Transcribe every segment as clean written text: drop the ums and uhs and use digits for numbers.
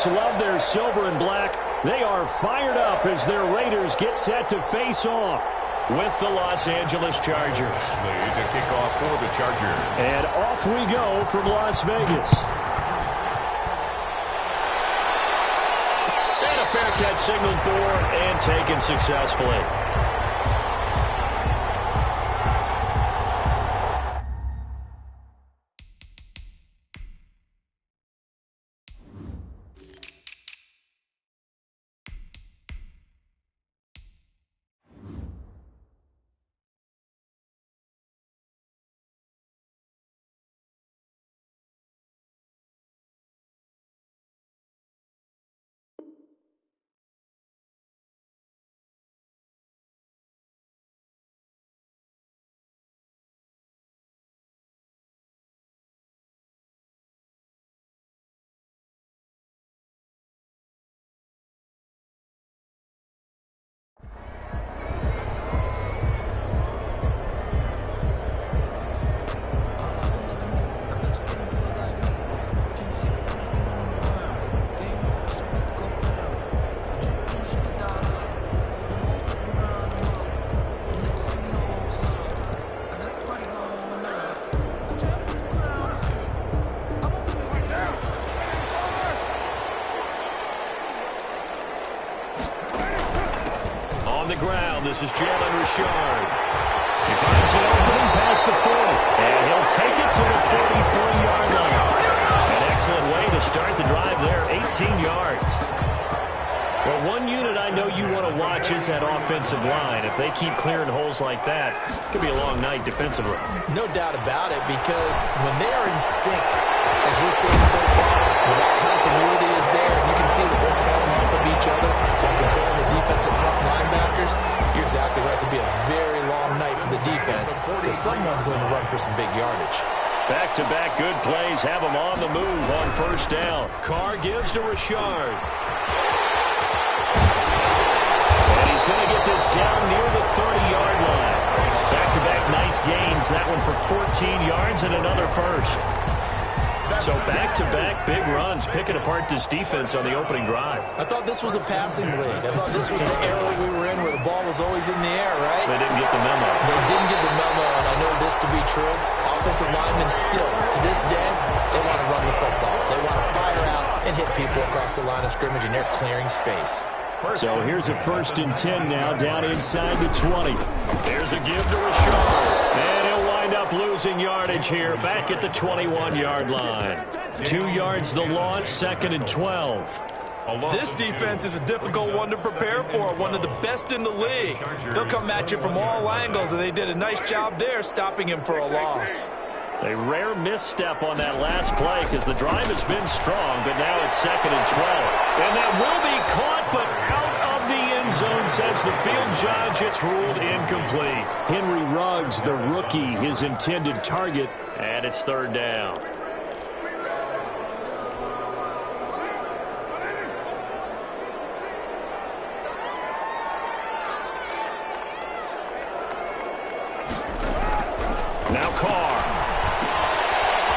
fans love their silver and black. They are fired up as their Raiders get set to face off with the Los Angeles Chargers. The kickoff for the Chargers. And off we go from Las Vegas. And a fair catch signaled for and taken successfully. On the ground, this is Jalen Richard. He finds an opening past the 40, and he'll take it to the 43-yard line. An excellent way to start the drive there, 18 yards. Well, one unit I know you want to watch is that offensive line. If they keep clearing holes like that, it could be a long night defensively. No doubt about it, because when they are in sync, as we're seeing so far, when that continuity is there, you can see that they're playing off of each other while controlling the defensive front linebackers. You're exactly right. It could be a very long night for the defense because someone's going to run for some big yardage. Back-to-back good plays have them on the move on first down. Carr gives to Richard. And he's going to get this down near the 30-yard line. Back-to-back nice gains. That one for 14 yards and another first. So back-to-back big runs, picking apart this defense on the opening drive. I thought this was a passing league. I thought this was the era we were in where the ball was always in the air, right? They didn't get the memo. They didn't get the memo, and I know this to be true. Offensive linemen still, to this day, they want to run the football. They want to fire out and hit people across the line of scrimmage, and they're clearing space. So here's a 1st and 10 now, down inside the 20. There's a give to Richard. And he'll wind up losing yardage here, back at the 21-yard line. 2 yards the loss, 2nd and 12. This defense is a difficult one to prepare for, one of the best in the league. They'll come at you from all angles, and they did a nice job there stopping him for a loss. A rare misstep on that last play because the drive has been strong, but now it's 2nd and 12. And that will be caught, but out of the end zone, says the field judge. It's ruled incomplete. Henry Ruggs, the rookie, his intended target, and it's 3rd down. Now Carr.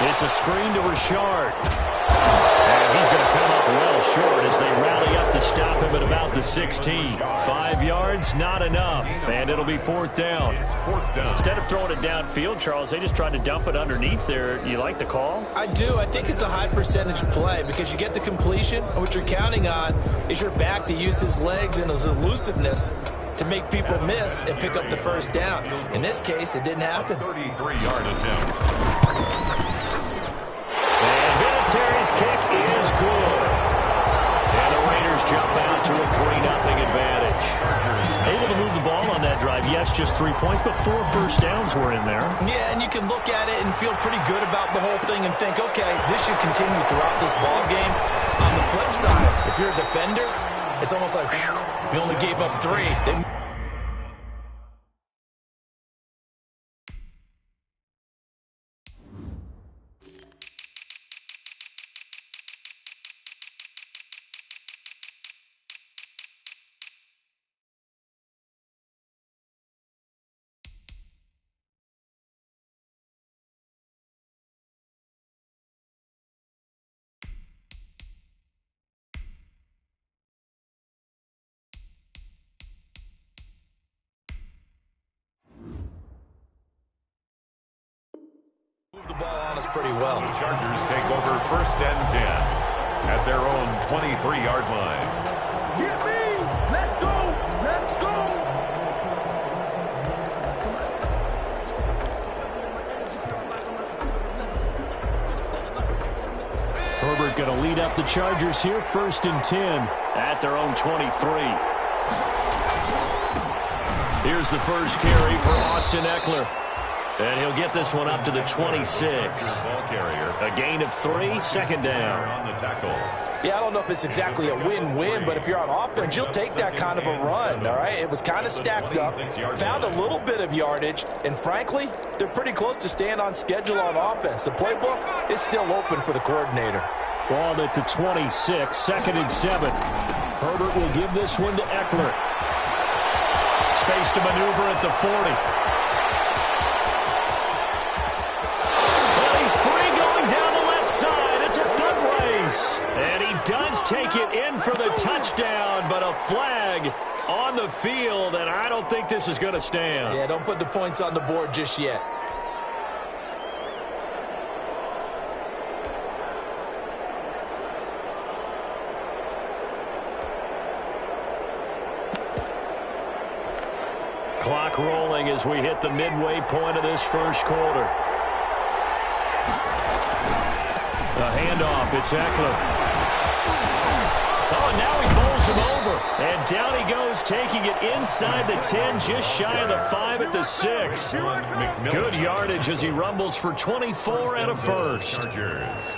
It's a screen to Richard. And he's going to come up well short as they rally up to stop him at about the 16. 5 yards, not enough. And it'll be 4th down. Instead of throwing it downfield, Charles, they just tried to dump it underneath there. You like the call? I do. I think it's a high percentage play because you get the completion. And what you're counting on is your back to use his legs and his elusiveness to make people miss and pick up the 1st down. In this case, it didn't happen. 33-yard attempt. And Vinatieri's kick is good. And the Raiders jump out to a 3-0 advantage. Able to move the ball on that drive. Yes, just 3 points, but 4 first downs were in there. Yeah, and you can look at it and feel pretty good about the whole thing and think, okay, this should continue throughout this ball game. On the flip side, if you're a defender, it's almost like, whew, we only gave up 3. us pretty well. The Chargers take over 1st and 10 at their own 23-yard line. Get me! Let's go! Let's go! Herbert going to lead up the Chargers here, 1st and 10 at their own 23. Here's the first carry for Austin Eckler. And he'll get this one up to the 26. A gain of 3, 2nd down. On the tackle. Yeah, I don't know if it's exactly a win-win, but if you're on offense, you'll take that kind of a run, all right? It was kind of stacked up, found a little bit of yardage, and frankly, they're pretty close to staying on schedule on offense. The playbook is still open for the coordinator. Ball at the 26, 2nd and 7. Herbert will give this one to Eckler. Space to maneuver at the 40. And he does take it in for the touchdown, but a flag on the field, and I don't think this is going to stand. Yeah, don't put the points on the board just yet. Clock rolling as we hit the midway point of this first quarter. A handoff, it's Eckler. Oh, and now he bowls him over. And down he goes, taking it inside the 10, just shy of the 5 at the 6. Good yardage as he rumbles for 24 and a first. Chargers.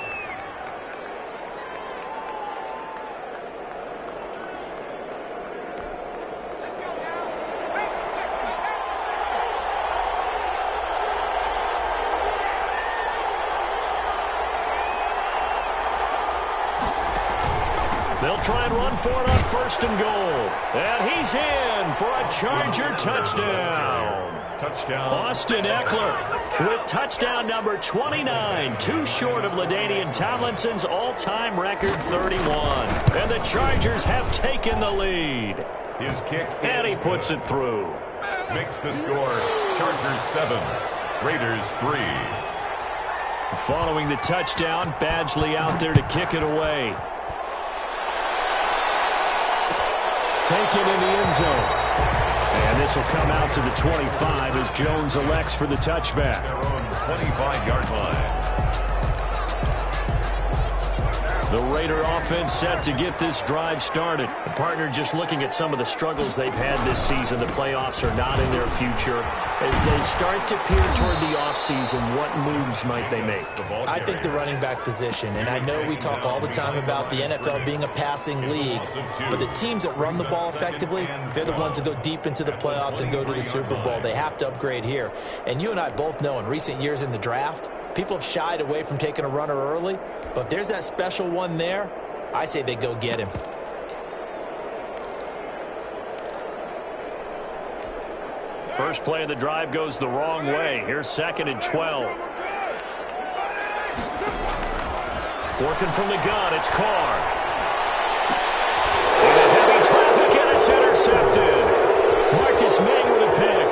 They'll try and run for it on 1st and goal. And he's in for a Charger touchdown. Touchdown. Austin Eckler with touchdown number 29, too short of LaDainian Tomlinson's all-time record 31. And the Chargers have taken the lead. His kick. And he puts it through. Makes the score. Chargers 7, Raiders 3. Following the touchdown, Badgley out there to kick it away. Taken in the end zone. And this will come out to the 25 as Jones elects for the touchback. Their own 25-yard line. The Raider offense set to get this drive started. The partner just looking at some of the struggles they've had this season. The playoffs are not in their future. As they start to peer toward the offseason, what moves might they make? I think the running back position, and I know we talk all the time about the NFL being a passing league, but the teams that run the ball effectively, they're the ones that go deep into the playoffs and go to the Super Bowl. They have to upgrade here. And you and I both know in recent years in the draft, people have shied away from taking a runner early, but if there's that special one there, I say they go get him. First play of the drive goes the wrong way. Here's 2nd and 12. Working from the gun, it's Carr. Into heavy traffic, and it's intercepted. Marcus May with a pick.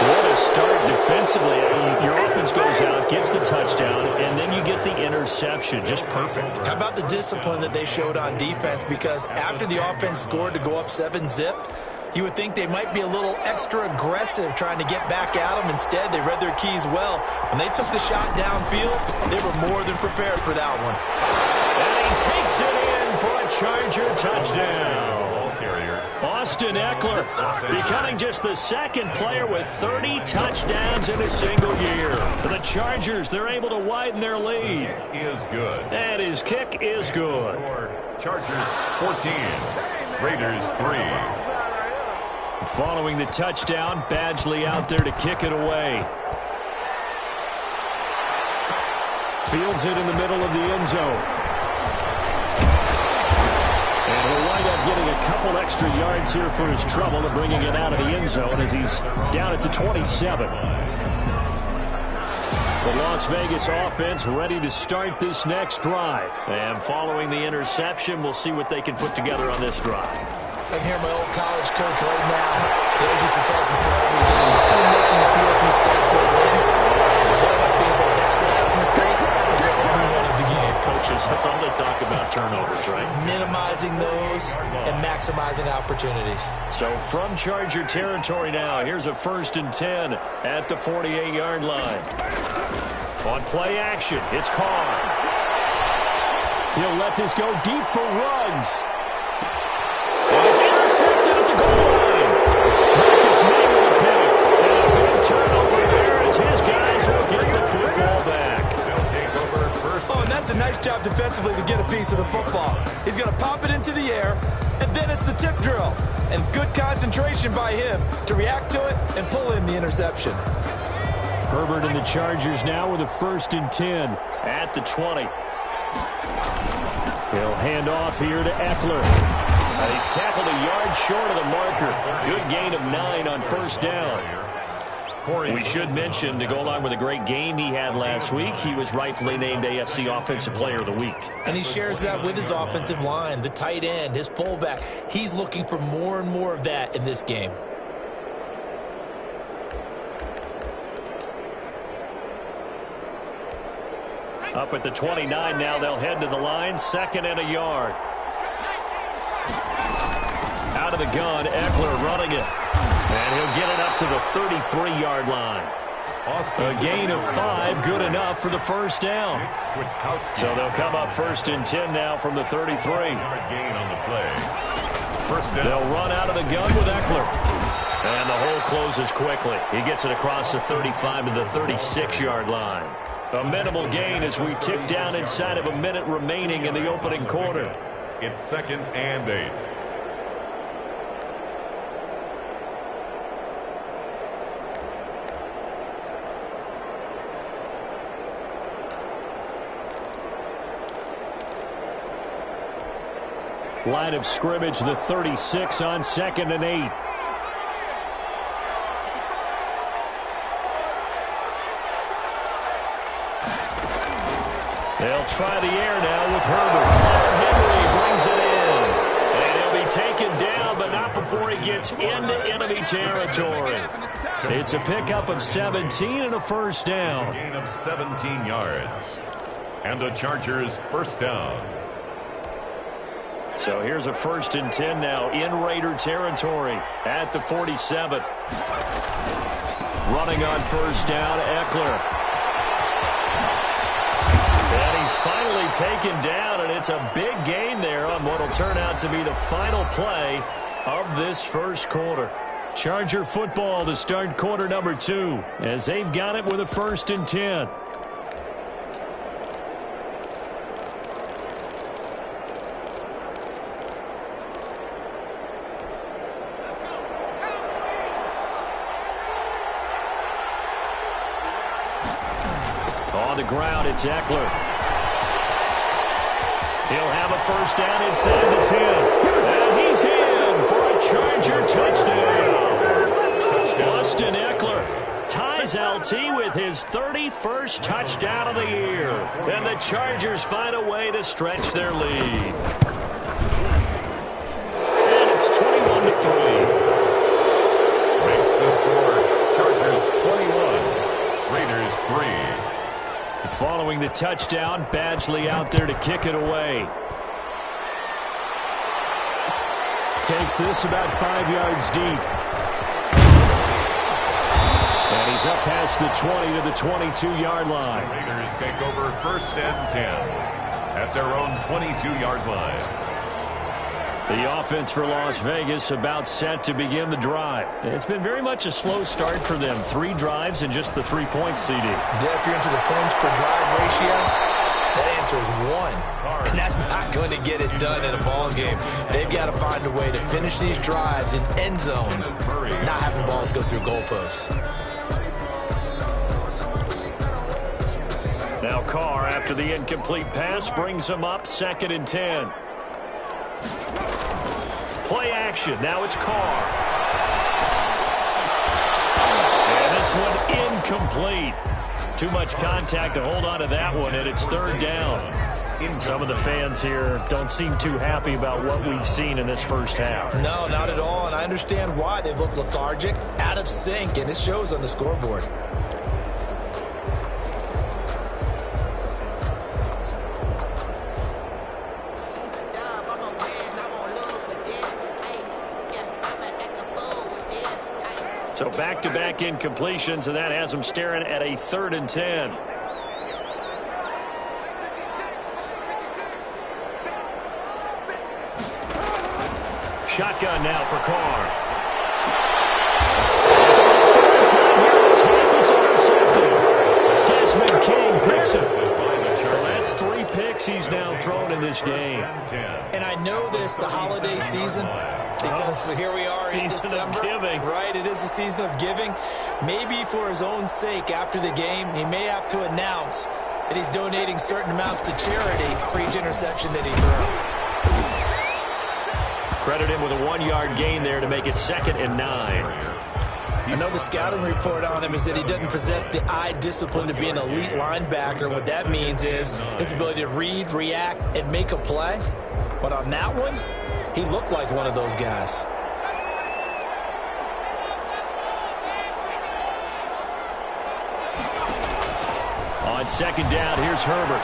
What a start defensively. Your offense goes out, gets the touchdown, and then you get the interception. Just perfect. How about the discipline that they showed on defense? Because after the offense scored to go up 7-zip, you would think they might be a little extra aggressive trying to get back at them. Instead, they read their keys well. When they took the shot downfield, they were more than prepared for that one. And he takes it in for a Charger touchdown. Austin Eckler becoming just the 2nd player with 30 touchdowns in a single year. For the Chargers, they're able to widen their lead. Is good. And his kick is good. Chargers 14, Raiders 3. Following the touchdown, Badgley out there to kick it away. Fields it in the middle of the end zone. And he'll wind up getting a couple extra yards here for his trouble and bringing it out of the end zone as he's down at the 27. The Las Vegas offense ready to start this next drive. And following the interception, we'll see what they can put together on this drive. I can hear my old college coach right now. He always used to tell us before every game, the team making the fewest mistakes will win. What they're hoping is that last mistake is the only one of the game. Coaches, that's all they talk about, turnovers, right? Minimizing those and maximizing opportunities. So from Charger territory now, here's a 1st and 10 at the 48-yard line. On play action, it's Carr. He'll let this go deep for Ruggs. And it's intercepted at the goal line. Marcus May with a pick. And a big turnover there as his guys will get the football back. They'll take over first. Oh, and that's a nice job defensively to get a piece of the football. He's going to pop it into the air, and then it's the tip drill. And good concentration by him to react to it and pull in the interception. Herbert and the Chargers now with a 1st and 10 at the 20. He'll hand off here to Eckler. He's tackled a yard short of the marker. Good gain of 9 on 1st down. We should mention, to go along with a great game he had last week, he was rightfully named AFC Offensive Player of the Week. And he shares that with his offensive line, the tight end, his fullback. He's looking for more and more of that in this game. Up at the 29 now, they'll head to the line, 2nd and a yard. Out of the gun, Eckler running it. And he'll get it up to the 33-yard line. A gain of 5, good enough for the 1st down. So they'll come up 1st and 10 now from the 33. Gain on the play. First down. They'll run out of the gun with Eckler. And the hole closes quickly. He gets it across the 35 to the 36-yard line. A minimal gain as we tick down inside of a minute remaining in the opening quarter. It's 2nd and 8. Line of scrimmage, the 36 on 2nd and 8. They'll try the air now with Herbert. Henry brings it in. And he'll be taken down, but not before he gets into enemy territory. It's a pickup of 17 and a 1st down. Gain of 17 yards. And the Chargers 1st down. So here's a 1st and 10 now in Raider territory at the 47. Running on 1st down, Eckler. And he's finally taken down, and it's a big gain there on what will turn out to be the final play of this 1st quarter. Charger football to start quarter number 2 as they've got it with a 1st and 10. On the ground, it's Eckler. He'll have a 1st down inside the 10. And he's in for a Charger touchdown. Austin Eckler ties LT with his 31st touchdown of the year. And the Chargers find a way to stretch their lead. And it's 21-3. Makes the score Chargers 21, Raiders 3. Following the touchdown, Badgley out there to kick it away. Takes this about 5 yards deep. And he's up past the 20 to the 22-yard line. Raiders take over 1st and 10 at their own 22-yard line. The offense for Las Vegas about set to begin the drive. It's been very much a slow start for them. 3 drives and just the 3 points, CD. Yeah, if you're into the points per drive ratio, that answer is 1. And that's not going to get it done in a ball game. They've got to find a way to finish these drives in end zones, not having balls go through goalposts. Now Carr, after the incomplete pass, brings him up 2nd and 10. Play action. Now it's Carr. And this one incomplete. Too much contact to hold on to that one, and it's third down. Some of the fans here don't seem too happy about what we've seen in this first half. No, not at all, and I understand why. They've looked lethargic, out of sync, and it shows on the scoreboard. So back-to-back incompletions, and that has them staring at a 3rd and 10. Shotgun now for Carr. It's intercepted. Desmond King picks it. Well, that's 3 picks he's now thrown in this game. And I know this, the holiday season, because here we are in December. Season of giving. Right, it is the season of giving. Maybe for his own sake, after the game, he may have to announce that he's donating certain amounts to charity for each interception that he threw. Credit him with a 1-yard gain there to make it 2nd and 9. I know the scouting report on him is that he doesn't possess the eye discipline to be an elite linebacker. What that means is his ability to read, react, and make a play. But on that one, he looked like one of those guys. On 2nd down, here's Herbert.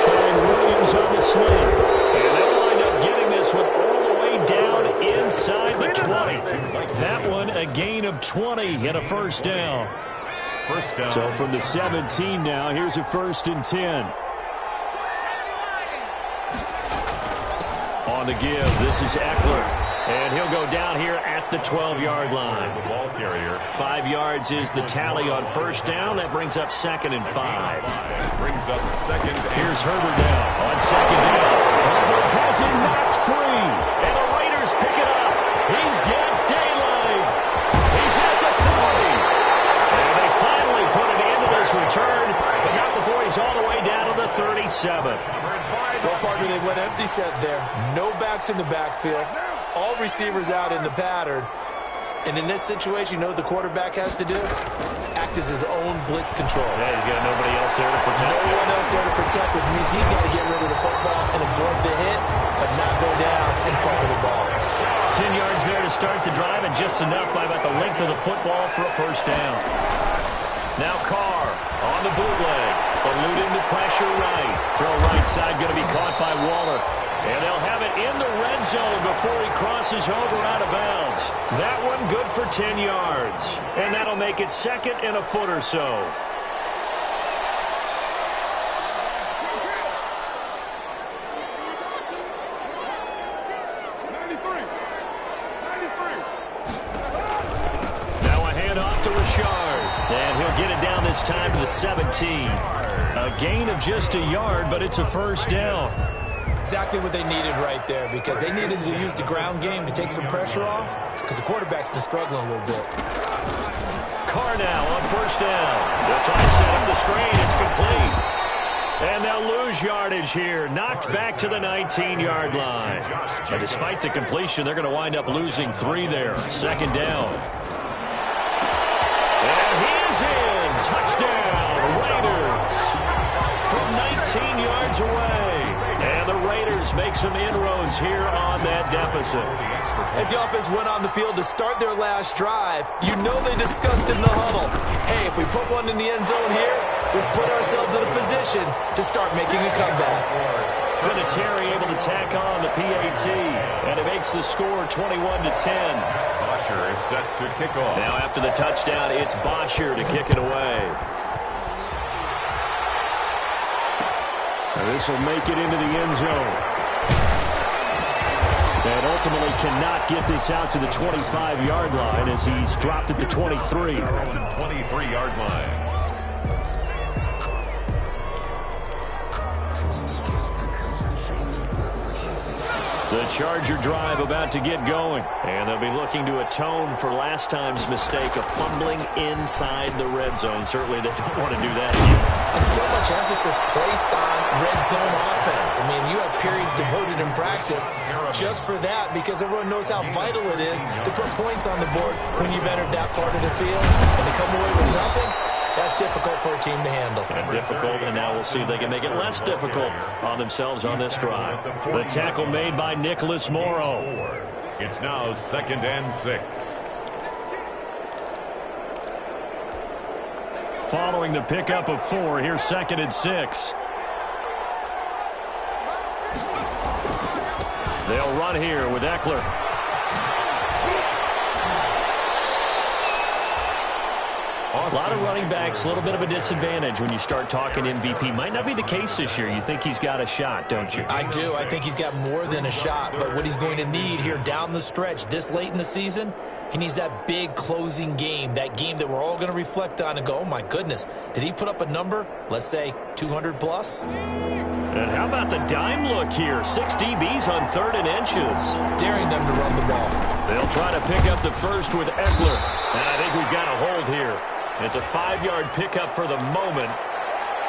Throwing Williams on the sling. And they'll wind up getting this one all the way down inside the 20. That one a gain of 20 and a first down. First down. So from the 17 now, here's a 1st and 10. On the give, this is Eckler. And he'll go down here at the 12-yard line. The ball carrier. 5 yards is the tally on first down. That brings up 2nd and 5. Brings up 2nd. Here's Herbert now on 2nd down. Herbert has it knocked free. And the Raiders pick it up. He's got daylight. He's at the 40. And they finally put an end to this return, but not before he's all the way down to the 37. Well, partner, they went empty set there. No backs in the backfield. All receivers out in the pattern. And in this situation, you know what the quarterback has to do? Act as his own blitz control. Yeah, he's got nobody else there to protect. No one else there to protect, which means he's got to get rid of the football and absorb the hit, but not go down and fumble the ball. 10 yards there to start the drive, and just enough by about the length of the football for a first down. Now Carr on the bootleg, eluding the pressure right. Throw right side going to be caught by Waller. And they'll have it in the red zone before he crosses over out of bounds. That one good for 10 yards. And that'll make it 2nd and a foot or so. Now a handoff to Richard. And he'll get it down this time to the 17. A gain of just a yard, but it's a first down. Exactly what they needed right there, because they needed to use the ground game to take some pressure off, because the quarterback's been struggling a little bit. Carr now on first down. They'll try to set up the screen. It's complete. And they'll lose yardage here. Knocked back to the 19-yard line. And despite the completion, they're going to wind up losing 3 there. 2nd down. And he's in. Touchdown, Raiders. From 19 yards away. And the Raiders make some inroads here on that deficit. As the offense went on the field to start their last drive, you know they discussed in the huddle, hey, if we put one in the end zone here, we've put ourselves in a position to start making a comeback. Vinatieri able to tack on the PAT, and it makes the score 21-10. Bosher is set to kick off. Now after the touchdown, it's Bosher to kick it away. This will make it into the end zone. And ultimately cannot get this out to the 25-yard line as he's dropped at the 23. 23-yard line. The Charger drive about to get going. And they'll be looking to atone for last time's mistake of fumbling inside the red zone. Certainly they don't want to do that again. And so much emphasis placed on red zone offense. I mean, you have periods devoted in practice just for that, because everyone knows how vital it is to put points on the board when you've entered that part of the field. And to come away with nothing, That's difficult for a team to handle. And difficult, and now we'll see if they can make it less difficult on themselves on this drive. The tackle made by Nicholas Morrow. It's now 2nd and 6. Following the pickup of 4, here's 2nd and 6. They'll run here with Eckler. A lot of running backs, a little bit of a disadvantage when you start talking MVP. Might not be the case this year. You think he's got a shot, don't you? I do. I think he's got more than a shot. But what he's going to need here down the stretch this late in the season, he needs that big closing game, that game that we're all going to reflect on and go, oh, my goodness, did he put up a number, let's say 200 plus? And how about the dime look here? 6 DBs on 3rd and inches. Daring them to run the ball. They'll try to pick up the first with Eckler. And I think we've got a hold here. It's a 5-yard pickup for the moment.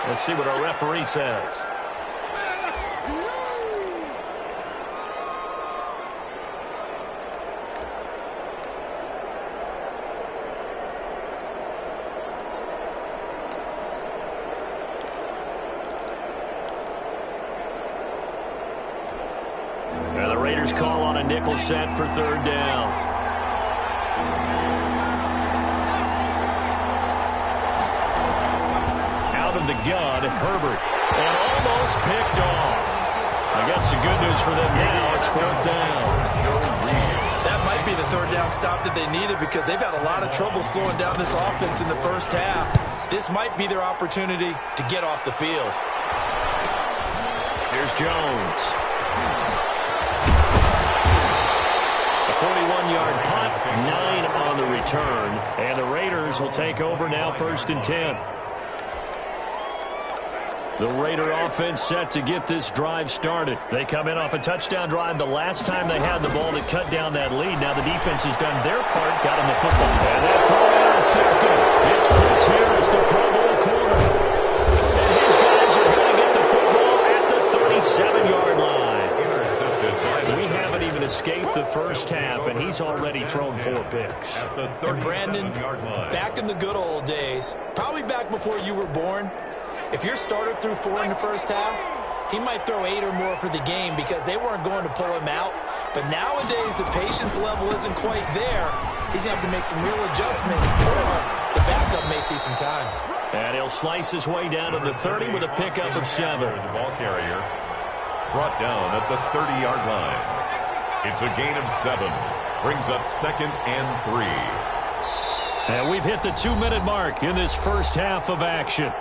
Let's see what our referee says. And the Raiders call on a nickel set for 3rd down. The gun, Herbert, and almost picked off. I guess the good news for them now, it's 4th down. That might be the 3rd down stop that they needed because they've had a lot of trouble slowing down this offense in the first half. This might be their opportunity to get off the field. Here's Jones. A 41-yard punt, 9 on the return, and the Raiders will take over now 1st and 10. The Raider offense set to get this drive started. They come in off a touchdown drive the last time they had the ball that cut down that lead. Now the defense has done their part, got him the football. And that throw intercepted. It's Chris Harris, the Pro Bowl corner. And his guys are going to get the football at the 37-yard line. We haven't even escaped the first half, and he's already thrown 4 picks. And Brandon, back in the good old days, probably back before you were born, if your starter threw 4 in the first half, he might throw 8 or more for the game because they weren't going to pull him out. But nowadays, the patience level isn't quite there. He's going to have to make some real adjustments, or the backup may see some time. And he'll slice his way down to the 30 with a pickup of 7. The ball carrier brought down at the 30-yard line. It's a gain of 7. Brings up 2nd and 3. And we've hit the 2-minute mark in this first half of action.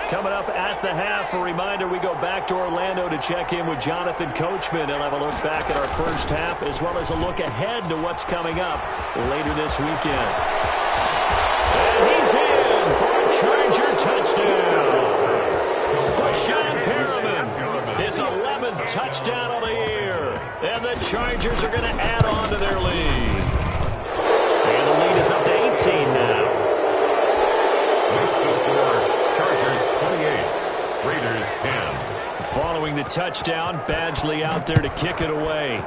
Coming up at the half, a reminder, we go back to Orlando to check in with Jonathan Coachman and have a look back at our first half as well as a look ahead to what's coming up later this weekend. And he's in for a Charger touchdown. Rashawn Perriman, his 11th touchdown of the year. And the Chargers are going to add on to their lead. And the lead is up to 18 now. Makes the score Chargers 28, Raiders 10. Following the touchdown, Badgley out there to kick it away.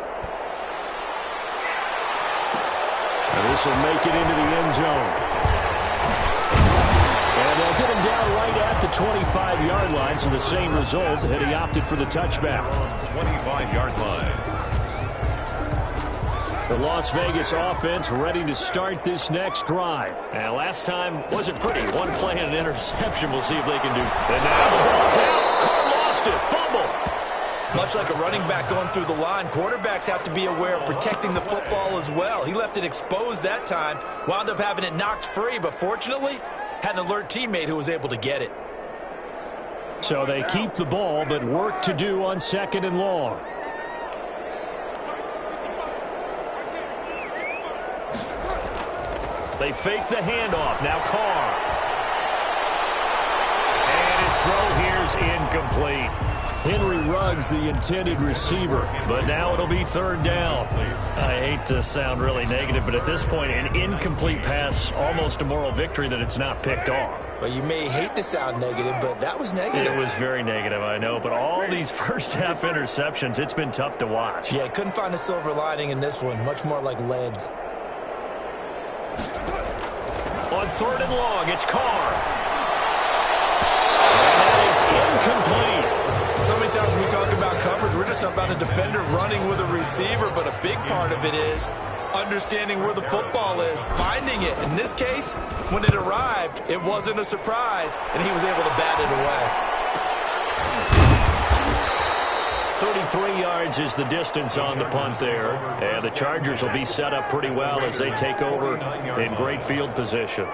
And this will make it into the end zone. And they'll get him down right at the 25-yard line, so the same result had he opted for the touchback. 25-yard line. The Las Vegas offense ready to start this next drive. And last time wasn't pretty. One play and an interception. We'll see if they can do. And now the ball's out. Carr lost it. Fumble. Much like a running back going through the line, quarterbacks have to be aware of protecting the football as well. He left it exposed that time, wound up having it knocked free, but fortunately, had an alert teammate who was able to get it. So they keep the ball, but work to do on 2nd and long. They fake the handoff. Now Carr. And his throw here's incomplete. Henry Ruggs, the intended receiver, but now it'll be third down. I hate to sound really negative, but at this point, an incomplete pass, almost a moral victory that it's not picked off. Well, you may hate to sound negative, but that was negative. It was very negative, I know, but all these first-half interceptions, it's been tough to watch. Yeah, couldn't find a silver lining in this one, much more like lead. On third and long, it's Carr. And that is incomplete. So many times when we talk about coverage, we're just about a defender running with a receiver, but a big part of it is understanding where the football is, finding it. In this case, when it arrived, it wasn't a surprise, and he was able to bat it away. 33 yards is the distance on the punt there, and the Chargers will be set up pretty well as they take over in great field position.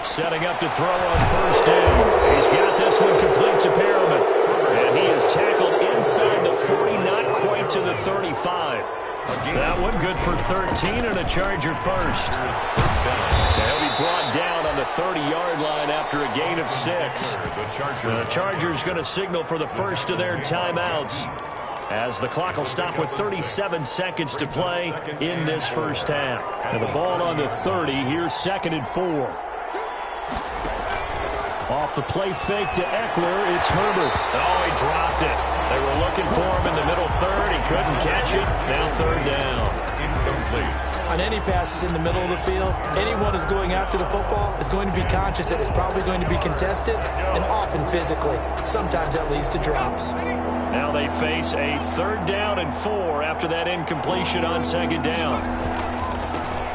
Setting up to throw on first down. He's got this one complete to Perriman. And he is tackled inside the 40, not quite to the 35. That one good for 13 and a Charger first. He'll be brought down on the 30-yard line after a gain of 6. The Chargers going to signal for the first of their timeouts, as the clock will stop with 37 seconds to play in this first half. And the ball on the 30, here's 2nd and 4. Off the play fake to Eckler, it's Herbert. Oh, he dropped it. They were looking for him in the middle third. He couldn't catch it. Now third down. Incomplete. On any passes in the middle of the field, anyone who's going after the football is going to be conscious that it's probably going to be contested, and often physically. Sometimes that leads to drops. Now they face a 3rd down and 4 after that incompletion on 2nd down.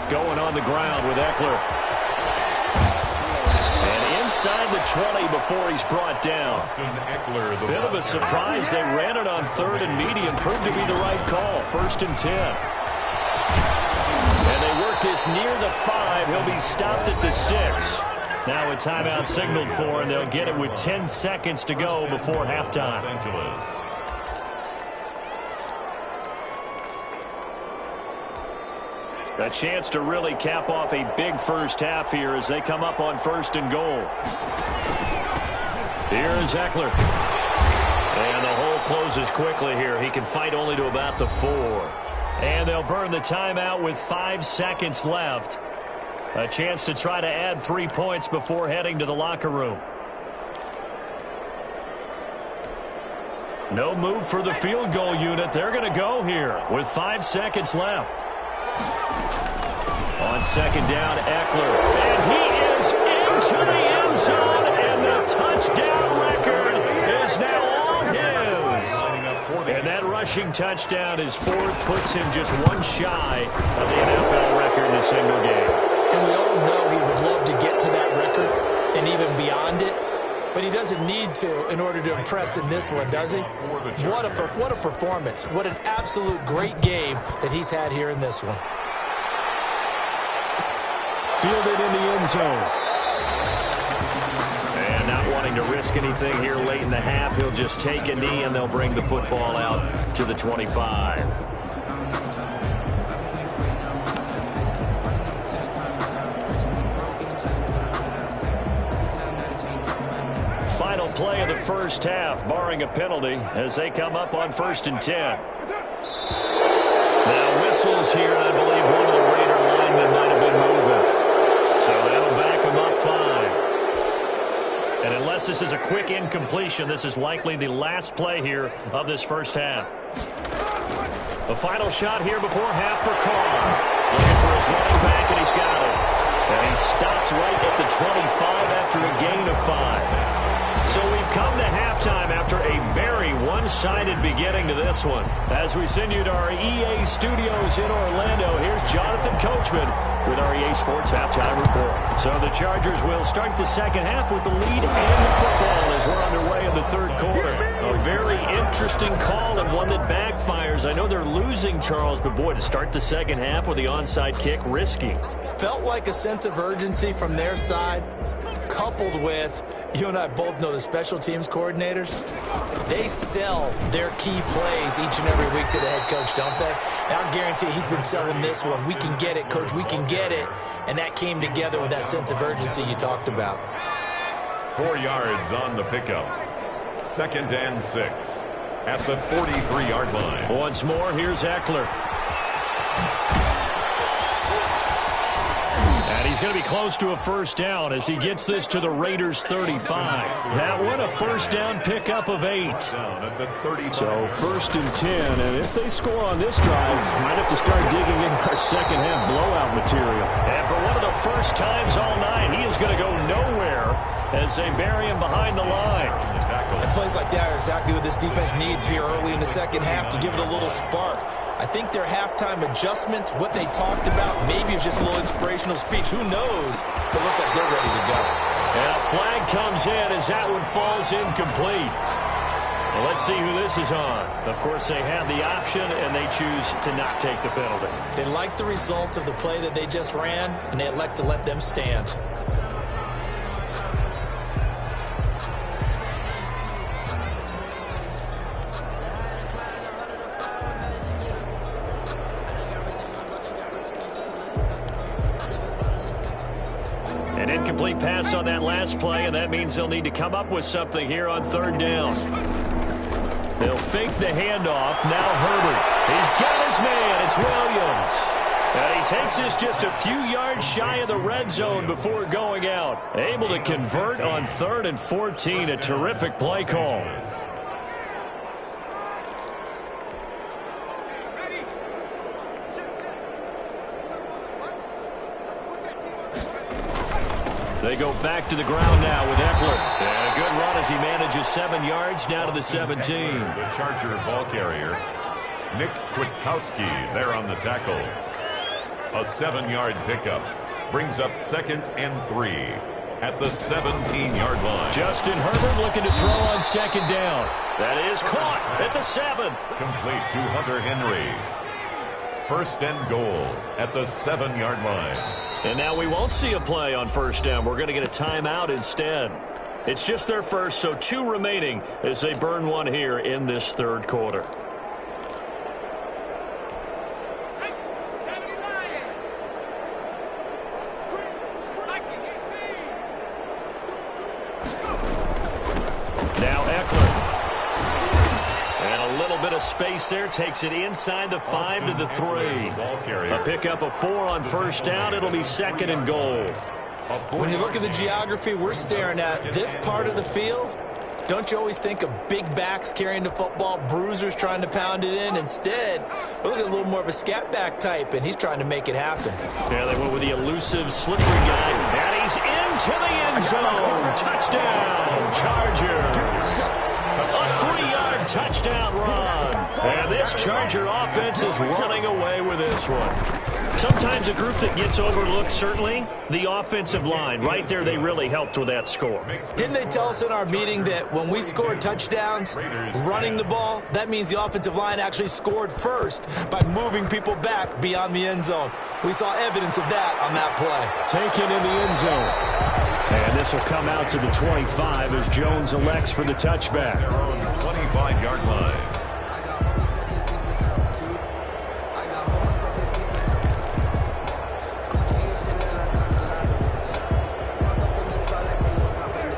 Going on the ground with Eckler. Inside the 20 before he's brought down. Bit of a surprise. They ran it on 3rd and medium. Proved to be the right call. 1st and 10. And they work this near the 5. He'll be stopped at the 6. Now a timeout signaled for, and they'll get it with 10 seconds to go before halftime. A chance to really cap off a big first half here as they come up on 1st and goal. Here's Eckler. And the hole closes quickly here. He can fight only to about the 4. And they'll burn the timeout with 5 seconds left. A chance to try to add 3 points before heading to the locker room. No move for the field goal unit. They're going to go here with 5 seconds left. On 2nd down, Eckler. And he is into the end zone, and the touchdown record is now all his. And that rushing touchdown is 4th, puts him just 1 shy of the NFL record in a single game. And we all know he would love to get to that record and even beyond it, but he doesn't need to in order to impress in this one, does he? What a performance. What an absolute great game that he's had here in this one. Fielded in the end zone. And not wanting to risk anything here late in the half, he'll just take a knee and they'll bring the football out to the 25. Final play of the first half, barring a penalty, as they come up on 1st and 10. Now whistles here, and I believe one of the Raider linemen might have been moving. So that'll back him up 5. And unless this is a quick incompletion, this is likely the last play here of this first half. The final shot here before half for Carr. Looking for his running back, and he's got it. And he stopped right at the 25 after a gain of 5. So we've come to halftime after a very one-sided beginning to this one. As we send you to our EA studios in Orlando, here's Jonathan Coachman with our EA Sports Halftime Report. So the Chargers will start the second half with the lead and the football as we're underway in the 3rd quarter. A very interesting call and one that backfires. I know they're losing, Charles, but boy, to start the second half with the onside kick, risky. Felt like a sense of urgency from their side, coupled with You and I both know the special teams coordinators, they sell their key plays each and every week to the head coach, don't they? And I guarantee he's been selling this one. We can get it, coach, we can get it. And that came together with that sense of urgency you talked about. 4 yards on the pickup. 2nd and 6 at the 43-yard line. Once more, here's Eckler. And he's going to be close to a first down as he gets this to the Raiders' 35. That one a first down pickup of 8. So 1st and 10, and if they score on this drive, might have to start digging in our second half blowout material. And for one of the first times all night, he is going to go nowhere as they bury him behind the line. And plays like that are exactly what this defense needs here early in the second half to give it a little spark. I think their halftime adjustments, what they talked about, maybe it's just a little inspirational speech. Who knows? But it looks like they're ready to go. And a flag comes in as that one falls incomplete. Well, let's see who this is on. Of course, they have the option, and they choose to not take the penalty. They like the results of the play that they just ran, and they elect to let them stand. An incomplete pass on that last play, and that means they'll need to come up with something here on 3rd down. They'll fake the handoff. Now Herbert. He's got his man. It's Williams. And he takes this just a few yards shy of the red zone before going out. Able to convert on 3rd and 14. A terrific play call. They go back to the ground now with Eckler. And a good run as he manages 7 yards down to the 17. The Charger ball carrier, Nick Kwiatkowski, there on the tackle. A 7-yard pickup brings up 2nd and 3 at the 17-yard line. Justin Herbert looking to throw on 2nd down. That is caught at the 7. Complete to Hunter Henry. 1st and goal at the 7-yard line. And now we won't see a play on 1st down. We're going to get a timeout instead. It's just their first, so 2 remaining as they burn one here in this 3rd quarter. Now Eckler. And a little bit of space there. Takes it inside the 5 to the 3. A pickup of 4 on 1st down. It'll be 2nd and goal. When you look at the geography we're staring at, this part of the field, don't you always think of big backs carrying the football, bruisers trying to pound it in? Instead, we look at a little more of a scat back type, and he's trying to make it happen. Yeah, they went with the elusive, slippery guy. And he's into the end zone. Touchdown, Chargers. A 3-yard touchdown run. And this Charger offense is running away with this one. Sometimes a group that gets overlooked, certainly, the offensive line. Right there, they really helped with that score. Didn't they tell us in our meeting that when we scored touchdowns running the ball, that means the offensive line actually scored first by moving people back beyond the end zone? We saw evidence of that on that play. Taken in the end zone. And this will come out to the 25 as Jones elects for the touchback. Their own 25-yard line.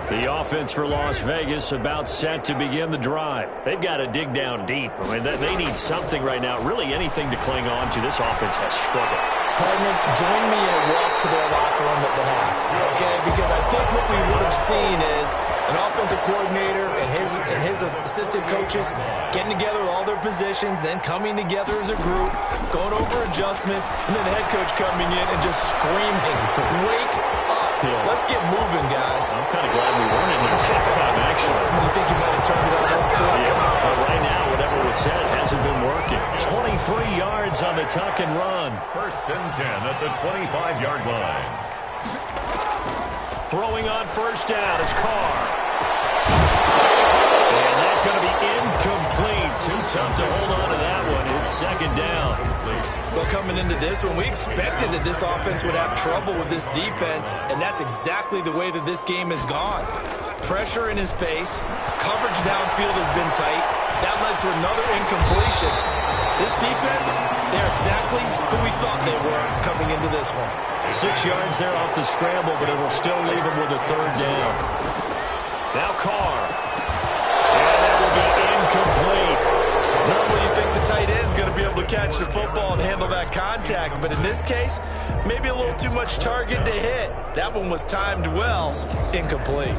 The offense for Las Vegas about set to begin the drive. They've got to dig down deep. I mean, they need something right now, really anything to cling on to. This offense has struggled. Partner, join me in a walk to their locker room at the half, okay? Because I think what we would have seen is an offensive coordinator and his assistant coaches getting together with all their positions, then coming together as a group, going over adjustments, and then the head coach coming in and just screaming, "Wake up. Let's get moving, guys." I'm kind of glad we weren't in here halftime, actually. You think you might have turned it on us, too? Yeah, but right now, whatever was said hasn't been working. 23 yards on the tuck and run. 1st and 10 at the 25-yard line. Throwing on 1st down is Carr. And that's going to be incomplete. Too tough to hold on to that one. It's 2nd down. Well, coming into this one, we expected that this offense would have trouble with this defense, and that's exactly the way that this game has gone. Pressure in his face. Coverage downfield has been tight. That led to another incompletion. This defense, they're exactly who we thought they were coming into this one. 6 yards there off the scramble, but it will still leave him with a third down. Now Carr. And that will be incomplete. Normally you think the tight end's going to be able to catch the football and handle that contact, but in this case, maybe a little too much target to hit. That one was timed well. Incomplete.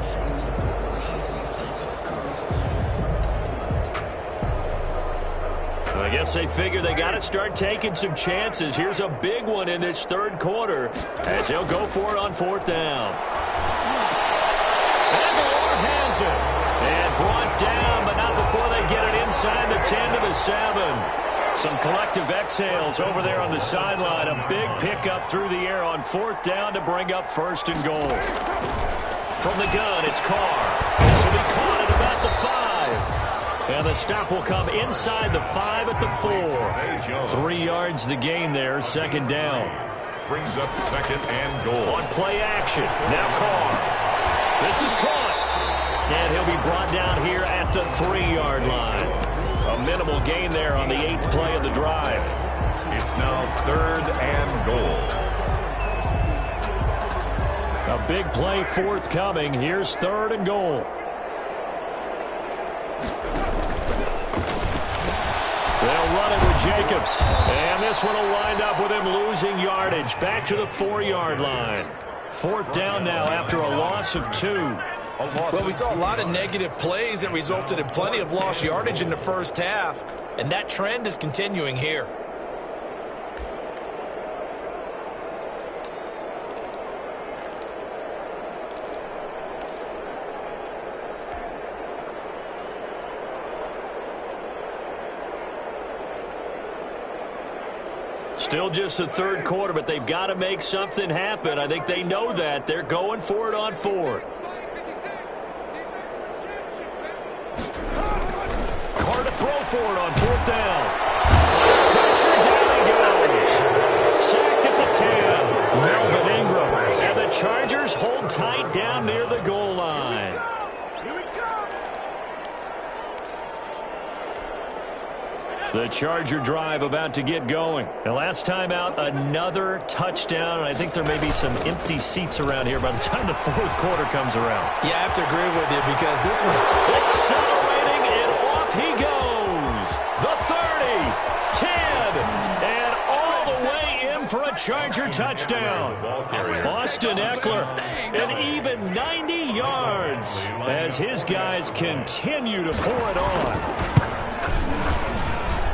I guess they figure they got to start taking some chances. Here's a big one in this third quarter as he'll go for it on fourth down. Aguilar has it. And brought down, but not before they get it inside the 10 to the 7. Some collective exhales over there on the sideline. A big pickup through the air on fourth down to bring up first and goal. From the gun, it's Carr. This will be caught at about the 5. And the stop will come inside the 5 at the 4. 3 yards the gain there, second down. Brings up second and goal. On play action, now Carr. This is caught. And he'll be brought down here at the 3-yard line. A minimal gain there on the 8th play of the drive. It's now third and goal. A big play forthcoming. Here's third and goal. They'll run it with Jacobs. And this one will wind up with him losing yardage. Back to the 4-yard line. Fourth down now after a loss of 2. Well, we saw a lot of negative plays that resulted in plenty of lost yardage in the first half, and that trend is continuing here. Still just the third quarter, but they've got to make something happen. I think they know that. They're going for it on fourth. Carr to throw for it on fourth down. Pressure, down he goes. Sacked at the 10. Melvin Ingram. And the Chargers hold tight down near the goal line. The Charger drive about to get going. The last time out, another touchdown, and I think there may be some empty seats around here by the time the fourth quarter comes around. Yeah, I have to agree with you because this was accelerating, and off he goes. The 30, 10, and all the way in for a Charger touchdown. Austin Eckler, an even 90 yards as his guys continue to pour it on.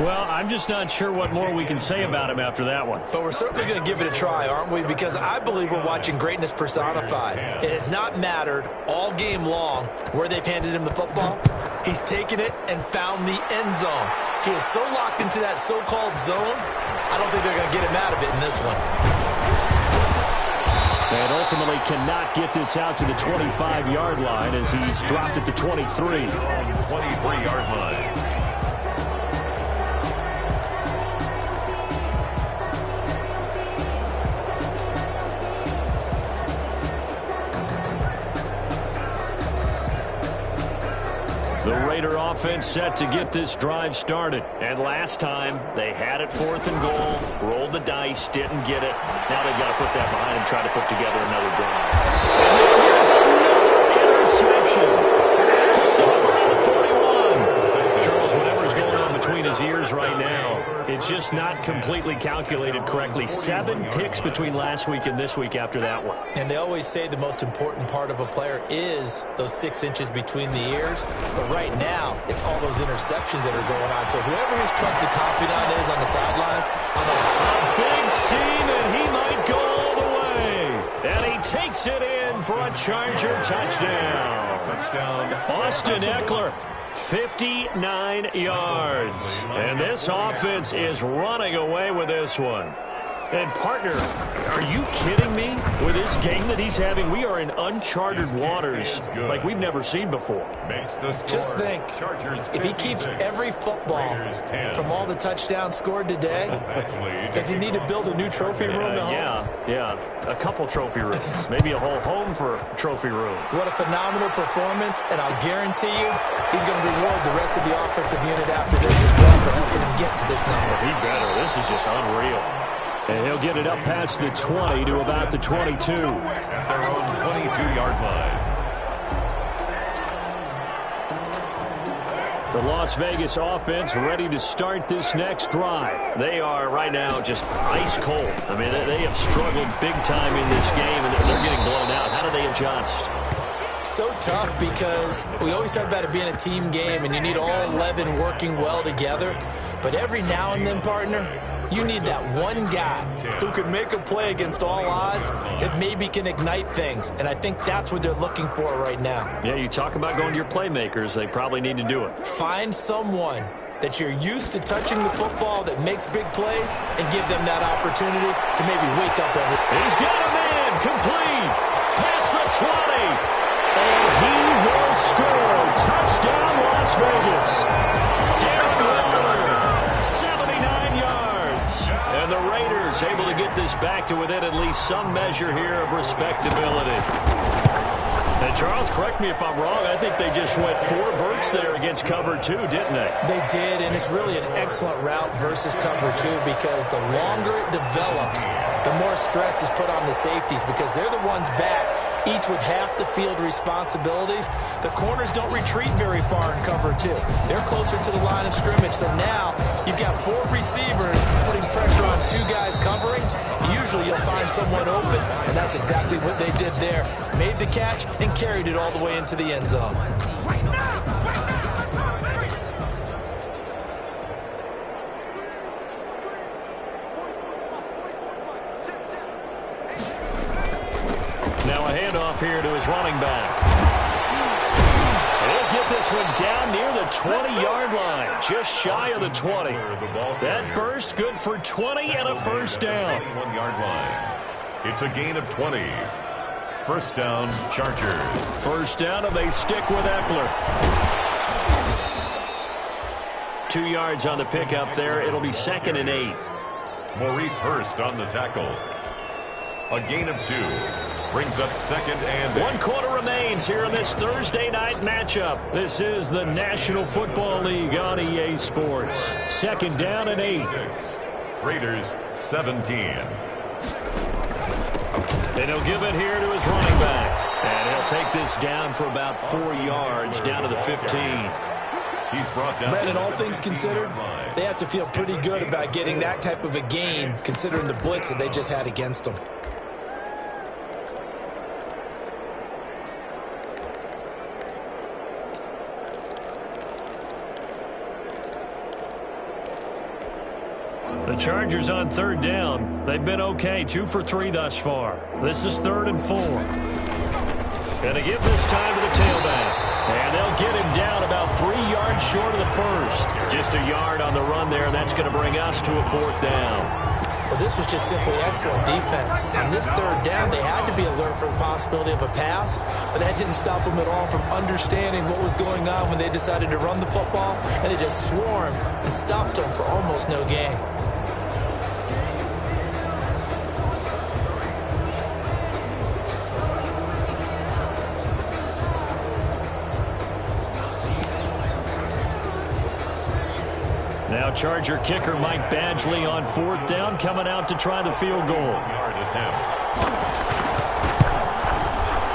Well, I'm just not sure what more we can say about him after that one. But we're certainly going to give it a try, aren't we? Because I believe we're watching greatness personified. It has not mattered all game long where they've handed him the football. He's taken it and found the end zone. He is so locked into that so-called zone, I don't think they're going to get him out of it in this one. And ultimately cannot get this out to the 25-yard line as he's dropped at the 23. 23-yard line. The Raider offense set to get this drive started. And last time, they had it fourth and goal, rolled the dice, didn't get it. Now they've got to put that behind and try to put together another drive. And here's another interception. Picked off around the 41. Charles, whatever's going on between his ears right now, it's just not completely calculated correctly. 7 picks between last week and this week after that one. And they always say the most important part of a player is those 6 inches between the ears. But right now, it's all those interceptions that are going on. So whoever his trusted confidant is on the sidelines, a big seam, and he might go all the way. And he takes it in for a Charger touchdown. Austin Eckler. 59 yards. And this offense is running away with this one. And, partner, are you kidding me? With this game that he's having, we are in uncharted waters like we've never seen before. Just think, if he keeps every football from all the touchdowns scored today, does he need to build a new trophy room at home? Yeah. A couple trophy rooms. Maybe a whole home for a trophy room. What a phenomenal performance, and I'll guarantee you he's going to reward the rest of the offensive unit after this as well for helping him get to this number. He better. This is just unreal. And he'll get it up past the 20 to about the 22. At their own 22-yard line. The Las Vegas offense ready to start this next drive. They are right now just ice cold. I mean, they have struggled big time in this game, and they're getting blown out. How do they adjust? So tough because we always talk about it being a team game, and you need all 11 working well together. But every now and then, partner, you need that one guy who could make a play against all odds that maybe can ignite things. And I think that's what they're looking for right now. Yeah, you talk about going to your playmakers. They probably need to do it. Find someone that you're used to touching the football that makes big plays and give them that opportunity to maybe wake up every. He's got a man complete. Past the 20. And he will score. Touchdown, Las Vegas. Darren Waller, 79 yards. And the Raiders able to get this back to within at least some measure here of respectability. And Charles, correct me if I'm wrong, I think they just went 4 verts there against cover 2, didn't they? They did, and it's really an excellent route versus cover 2 because the longer it develops, the more stress is put on the safeties because they're the ones back, each with half the field responsibilities. The corners don't retreat very far in cover 2. They're closer to the line of scrimmage, so now you've got 4 receivers putting pressure on 2 guys covering. Usually you'll find someone open, and that's exactly what they did there. Made the catch and carried it all the way into the end zone. Now a handoff here to his running back. He'll get this one down near the 20-yard line, just shy of the 20. That burst good for 20 and a first down. 21-yard line. It's a gain of 20. First down, Chargers. First down, and they stick with Eckler. 2 yards on the pickup there. It'll be 2nd and 8. Maurice Hurst on the tackle. A gain of 2. Brings up 2nd and 8. 1 quarter remains here in this Thursday night matchup. This is the National Football League on EA Sports. 2nd down and 8. 6. Raiders 17. And he'll give it here to his running back. And he'll take this down for about 4 yards down to the 15. He's brought down. Brandon, all things considered, they have to feel pretty good about getting that type of a gain considering the blitz that they just had against them. The Chargers on 3rd down. They've been okay, 2 for 3 thus far. This is 3rd and 4. And they give this time to the tailback. And they'll get him down about 3 yards short of the first. Just a yard on the run there, and that's going to bring us to a 4th down. Well, this was just simply excellent defense. On this 3rd down, they had to be alert for the possibility of a pass, but that didn't stop them at all from understanding what was going on when they decided to run the football, and they just swarmed and stuffed them for almost no gain. Now Charger kicker Mike Badgley on 4th down, coming out to try the field goal. Yard attempt.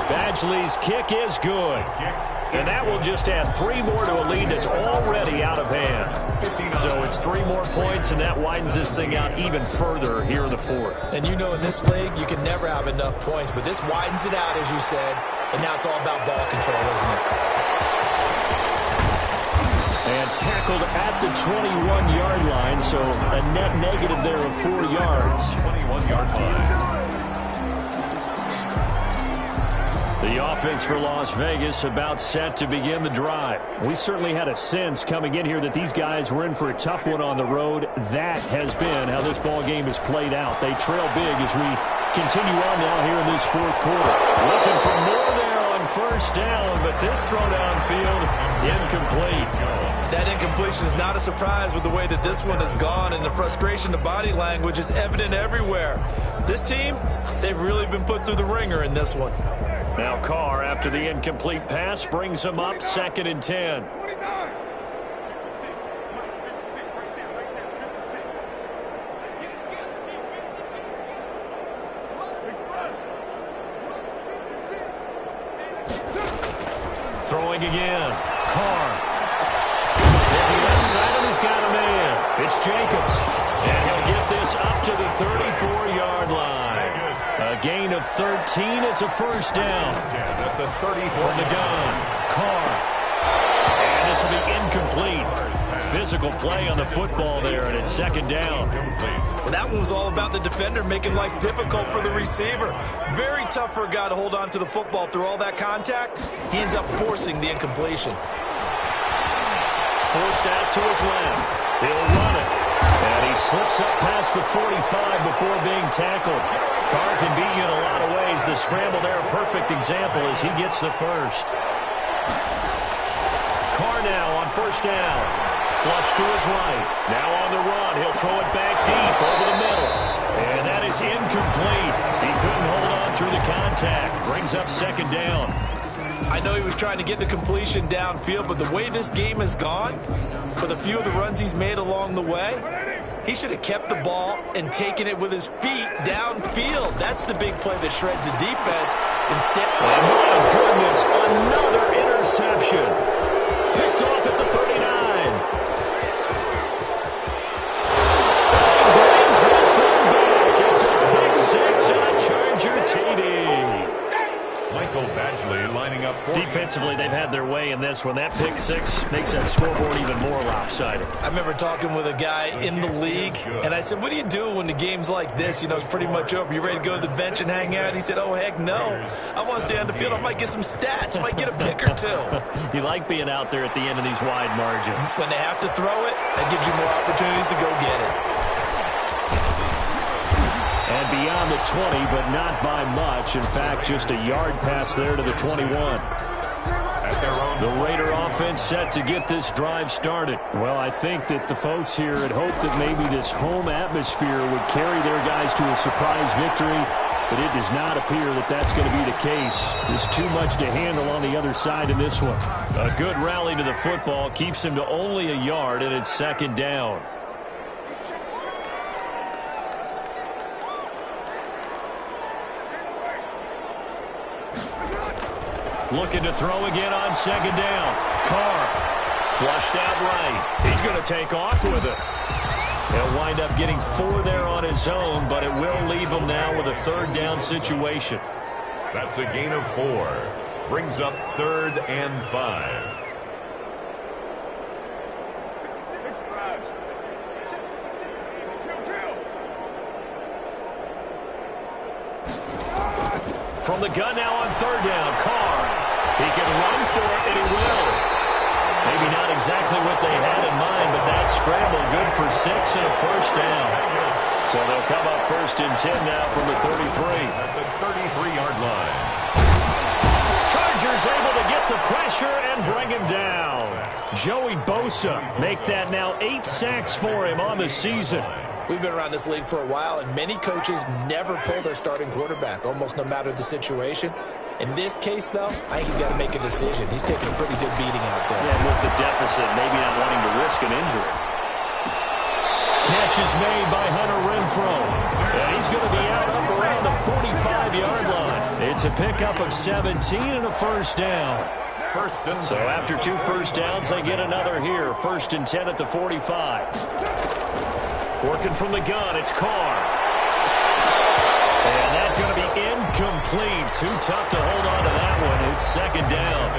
Badgley's kick is good. And that will just add 3 more to a lead that's already out of hand. So it's 3 more points, and that widens this thing out even further here in the 4th. And you know in this league, you can never have enough points, but this widens it out, as you said, and now it's all about ball control, isn't it? And tackled at the 21-yard line, so a net negative there of 4 yards. 21-yard line. The offense for Las Vegas about set to begin the drive. We certainly had a sense coming in here that these guys were in for a tough one on the road. That has been how this ball game has played out. They trail big as we continue on now here in this fourth quarter. Looking for more there on first down, but this throw downfield incomplete. That incompletion is not a surprise with the way that this one has gone, and the frustration, the body language is evident everywhere. This team, they've really been put through the ringer in this one. Now Carr, after the incomplete pass, brings him up 2nd and 10. Throwing again. Carr. Hit the left side, and he's got a man. It's Jacobs. And he'll get this up to the 34-yard line. A gain of 13. It's a first down. At the 34. From the gun. Carr. And this will be incomplete. Physical play on the football there, and it's 2nd down. Well, that one was all about the defender making life difficult for the receiver. Very tough for a guy to hold on to the football through all that contact. He ends up forcing the incompletion. Forced out to his left. He'll run it. And he slips up past the 45 before being tackled. Carr can beat you in a lot of ways. The scramble there, a perfect example as he gets the first. Carr now on first down. Flush to his right. Now on the run. He'll throw it back deep over the middle. And that is incomplete. He couldn't hold on through the contact. Brings up 2nd down. I know he was trying to get the completion downfield, but the way this game has gone, with a few of the runs he's made along the way, he should have kept the ball and taken it with his feet downfield. That's the big play that shreds the defense. Instead, oh my goodness, another interception. Picked off at the 39. Brings this one back. It's a pick six and a Charger TD. Michael Badgley lining up for Defensively, they've had their way in this one. That pick six makes that scoreboard even more lopsided. I remember talking with a guy in the league, and I said, what do you do when the game's like this? You know, it's pretty much over. You ready to go to the bench and hang out? He said, oh, heck no. I want to stay on the field. I might get some stats. I might get a pick or two. You like being out there at the end of these wide margins. When they have to throw it, that gives you more opportunities to go get it. And beyond the 20, but not by much. In fact, just a yard pass there to the 21. The Raider offense set to get this drive started. Well, I think that the folks here had hoped that maybe this home atmosphere would carry their guys to a surprise victory, but it does not appear that that's going to be the case. There's too much to handle on the other side in this one. A good rally to the football keeps him to only a yard, and it's 2nd down. Looking to throw again on 2nd down. Carr flushed out right. He's going to take off with it. He'll wind up getting 4 there on his own, but it will leave him now with a 3rd down situation. That's a gain of 4. Brings up 3rd and 5. From the gun now on 3rd down. Carr. He can run for it, and he will. Maybe not exactly what they had in mind, but that scramble good for 6 and a first down. So they'll come up 1st and 10 now from the 33. At the 33-yard line. Chargers able to get the pressure and bring him down. Joey Bosa make that now 8 sacks for him on the season. We've been around this league for a while, and many coaches never pull their starting quarterback, almost no matter the situation. In this case, though, I think he's got to make a decision. He's taking a pretty good beating out there. Yeah, with the deficit, maybe not wanting to risk an injury. Catch is made by Hunter Renfrow. And he's going to be out up around the 45-yard line. It's a pickup of 17 and a first down. So after 2 first downs, they get another here. 1st and 10 at the 45. Working from the gun, it's Carr. And that's going to be incomplete. Too tough to hold on to that one. It's 2nd down.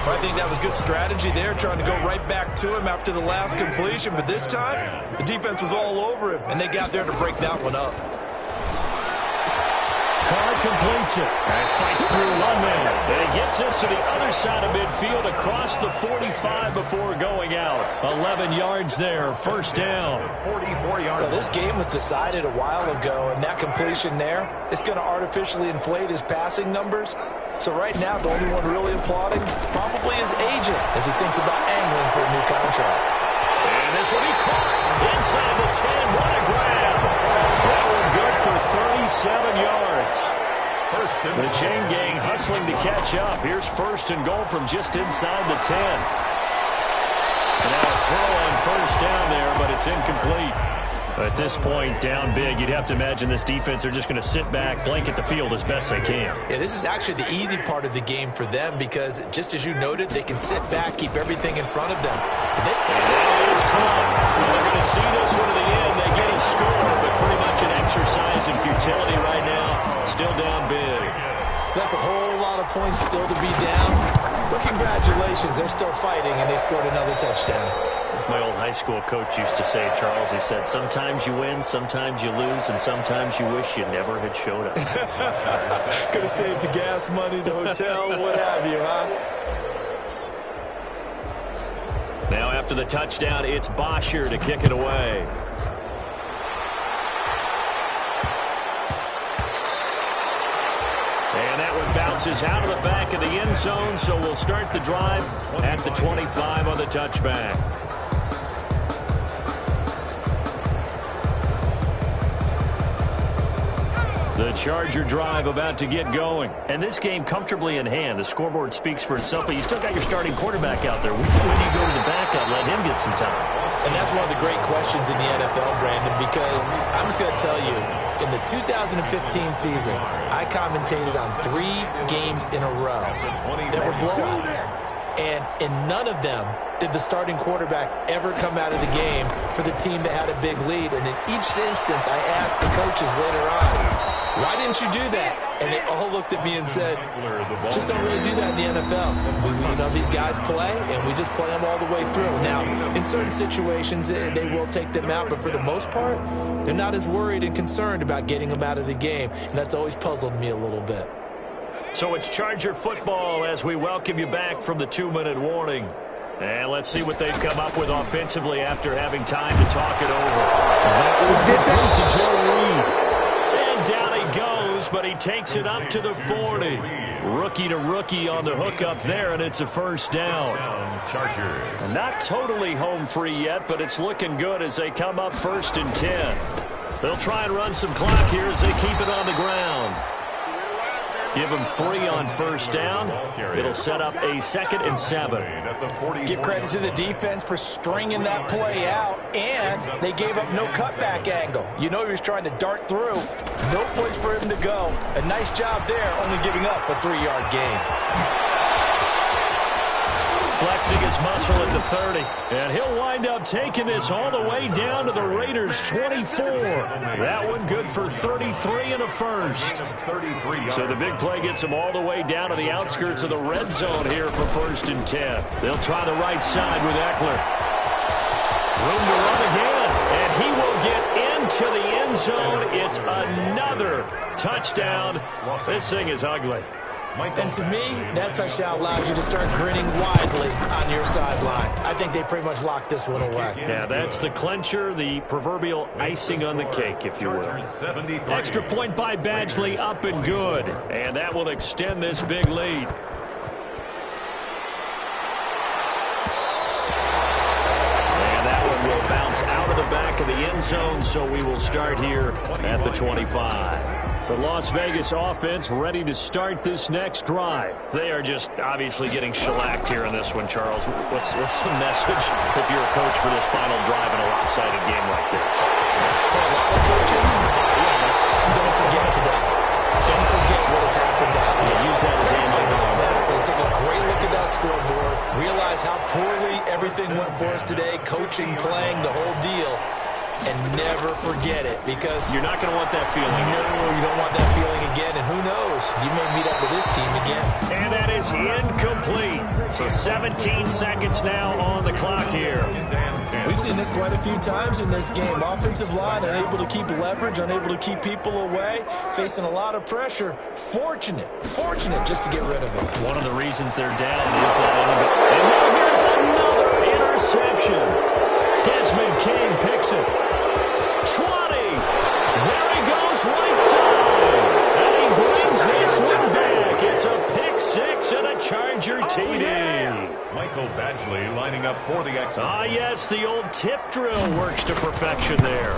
I think that was good strategy there, trying to go right back to him after the last completion. But this time, the defense was all over him, and they got there to break that one up. Carr completes it. And fights through one man. And he gets us to the other side of midfield across the 45 before going out. 11 yards there, first down. 44 yards. Well, this game was decided a while ago, and that completion there is going to artificially inflate his passing numbers. So right now, the only one really applauding probably his agent as he thinks about angling for a new contract. And this will be caught inside the 10. What a grab. That one good for 37 yards. The chain gang hustling to catch up. Here's first and goal from just inside the 10. And now a throw on first down there, but it's incomplete. At this point, down big, you'd have to imagine this defense are just going to sit back, blanket the field as best they can. Yeah, this is actually the easy part of the game for them because, just as you noted, they can sit back, keep everything in front of them. And that is caught. Well, they're going to see this one to the end. They get a score, but pretty much an exercise in futility right now. Still down big. That's a whole lot of points still to be down. But congratulations, they're still fighting, and they scored another touchdown. My old high school coach used to say, Charles, he said, sometimes you win, sometimes you lose, and sometimes you wish you never had showed up. Could have saved the gas money, the hotel, what have you, huh? Now after the touchdown, it's Bosher to kick it away. And that one bounces out of the back of the end zone, so we'll start the drive at the 25 on the touchback. The Charger drive about to get going. And this game comfortably in hand. The scoreboard speaks for itself, but you still got your starting quarterback out there. When do you go to the backup, let him get some time? And that's one of the great questions in the NFL, Brandon, because I'm just going to tell you, in the 2015 season, I commentated on 3 games in a row that were blowouts. And in none of them did the starting quarterback ever come out of the game for the team that had a big lead. And in each instance, I asked the coaches later on, why didn't you do that? And they all looked at me and said, just don't really do that in the NFL. You know, these guys play, and we just play them all the way through. Now, in certain situations, they will take them out, but for the most part, they're not as worried and concerned about getting them out of the game. And that's always puzzled me a little bit. So it's Charger football as we welcome you back from the 2-minute warning. And let's see what they've come up with offensively after having time to talk it over. That was complete to Joe Reed. And down he goes, but he takes it up to the 40. Rookie to rookie on the hook up there, and it's a first down. Charger. Not totally home free yet, but it's looking good as they come up first and 10. They'll try and run some clock here as they keep it on the ground. Give them 3 on first down. It'll set up a 2nd and 7. Give credit to the defense for stringing that play out, and they gave up no cutback angle. You know he was trying to dart through. No place for him to go. A nice job there, only giving up a 3-yard gain. Flexing his muscle at the 30. And he'll wind up taking this all the way down to the Raiders' 24. That one good for 33 and a first. So the big play gets him all the way down to the outskirts of the red zone here for first and 10. They'll try the right side with Eckler. Room to run again. And he will get into the end zone. It's another touchdown. This thing is ugly. And to me, that touchdown allows you to start grinning widely on your sideline. I think they pretty much locked this one away. Yeah, that's the clincher, the proverbial icing on the cake, if you will. Extra point by Badgley, up and good. And that will extend this big lead. And that one will bounce out of the back of the end zone, so we will start here at the 25. The Las Vegas offense ready to start this next drive. They are just obviously getting shellacked here in this one, Charles. What's the message if you're a coach for this final drive in a lopsided game like this? For a lot of coaches, be honest, don't forget today. Don't forget what has happened out here. Use that as ammo. Exactly. Take a great look at that scoreboard. Realize how poorly everything went for us today. Coaching, playing, the whole deal. And never forget it, because you're not going to want that feeling. No, you don't want that feeling again. And who knows? You may meet up with this team again. And that is incomplete. So 17 seconds now on the clock here. We've seen this quite a few times in this game. Offensive line unable to keep leverage, unable to keep people away, facing a lot of pressure. Fortunate just to get rid of it. One of the reasons they're down is that inability. And now here's another interception. Desmond King picks it. 20. There he goes, right side. And he brings this one back. It's a pick six and a Charger TD. Michael Badgley lining up for the exit. Yes, the old tip drill works to perfection there.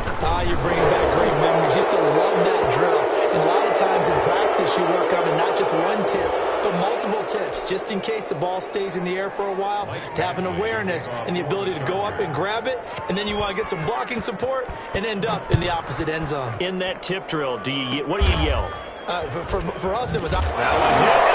You're bringing back great memories. Used to love that drill. And a lot of times in practice, you work on it, not just one tip, but multiple tips, just in case the ball stays in the air for a while, to have an awareness and the ability to go up and grab it, and then you want to get some blocking support and end up in the opposite end zone. In that tip drill, what do you yell? For us, it was... That one hit.